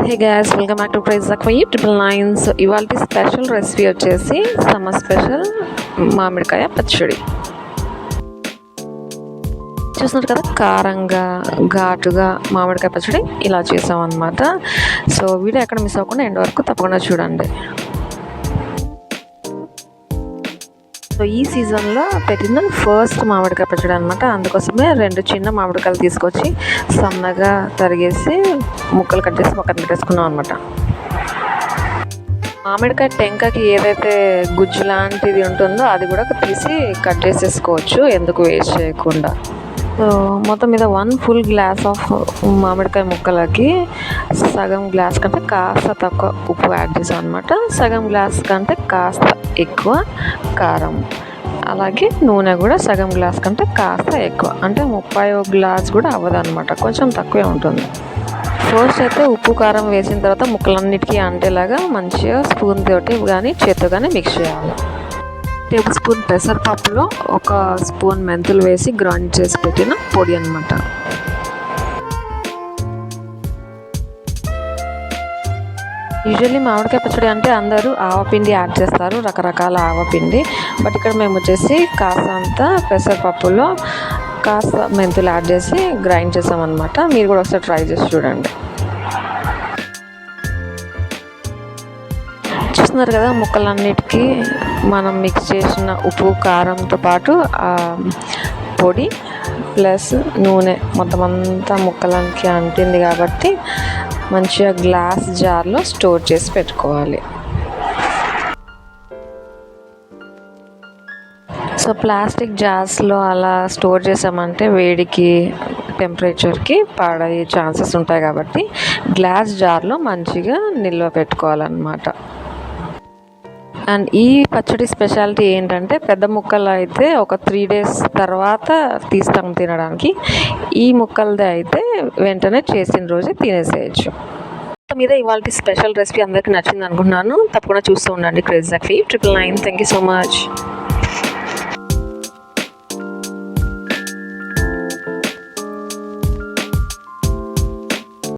Hey guys, welcome back to crazy అక్వయి 999. So ఇవాళ special recipe వచ్చేసి సమ్మర్ స్పెషల్ మామిడికాయ పచ్చడి. చూస్తున్నారు కదా, కారంగా ఘాటుగా మామిడికాయ పచ్చడి ఇలా చేసాం అనమాట. సో వీడియో ఎక్కడ మిస్ అవ్వకుండా ఎండ్ వరకు తప్పకుండా చూడండి. సో ఈ సీజన్లో పెట్టిన ఫస్ట్ మామిడికాయ పచ్చడి అనమాట. అందుకోసమే 2 చిన్న మామిడికాయలు తీసుకొచ్చి సన్నగా తరిగేసి ముక్కలు కట్ చేసి పక్కన పెట్టేసుకున్నాం అనమాట. మామిడికాయ టెంకకి ఏదైతే గుజ్జు లాంటిది ఉంటుందో అది కూడా తీసి కట్ చేసేసుకోవచ్చు, ఎందుకు వేస్ట్ చేయకుండా. సో మొత్తం మీద 1 full గ్లాస్ ఆఫ్ మామిడికాయ ముక్కలకి సగం గ్లాస్ కంటే కాస్త తక్కువ ఉప్పు యాడ్ చేసాం అనమాట. సగం గ్లాస్ కంటే కాస్త ఎక్కువ కారం, అలాగే నూనె కూడా సగం గ్లాస్ కంటే కాస్త ఎక్కువ, అంటే 31 గ్లాస్ కూడా అవ్వదు అనమాట, కొంచెం తక్కువే ఉంటుంది. ఫస్ట్ అయితే ఉప్పు కారం వేసిన తర్వాత ముక్కలన్నిటికీ అంటేలాగా మంచిగా స్పూన్ తోటి కానీ చేత్తో కానీ మిక్స్ చేయాలి. టేబుల్ స్పూన్ పెసరపప్పులో 1 స్పూన్ మెంతులు వేసి గ్రైండ్ చేసి పెట్టిన పొడి అనమాట. యూజువల్లీ మామిడికాయ పచ్చడి అంటే అందరూ ఆవపిండి యాడ్ చేస్తారు, రకరకాల ఆవపిండి. బట్ ఇక్కడ మేము వచ్చేసి కాస్తంత పెసరపప్పులో కాస్త మెంతులు యాడ్ చేసి గ్రైండ్ చేసామన్నమాట. మీరు కూడా ఒకసారి ట్రై చేసి చూడండి. చూస్తున్నారు కదా, ముక్కలన్నిటికీ మనం మిక్స్ చేసిన ఉప్పు కారంతో పాటు పొడి ప్లస్ నూనె మొత్తం అంతా ముక్కలకి అంటింది కాబట్టి మంచిగా గ్లాస్ జార్లో స్టోర్ చేసి పెట్టుకోవాలి. సో ప్లాస్టిక్ జార్స్లో అలా స్టోర్ చేసామంటే వేడికి టెంపరేచర్కి పాడయ్యే ఛాన్సెస్ ఉంటాయి కాబట్టి గ్లాస్ జార్లో మంచిగా నిల్వ పెట్టుకోవాలన్నమాట. అండ్ ఈ పచ్చడి స్పెషాలిటీ ఏంటంటే పెద్ద ముక్కలు అయితే ఒక 3 days తర్వాత తీస్తాం తినడానికి. ఈ ముక్కలది అయితే వెంటనే చేసిన రోజే తినేసేయచ్చు. మీద ఇవాళ స్పెషల్ రెసిపీ అందరికీ నచ్చింది అనుకుంటున్నాను. తప్పకుండా చూస్తూ ఉండండి క్రేజీ అక్వయి 999. Thank you so much.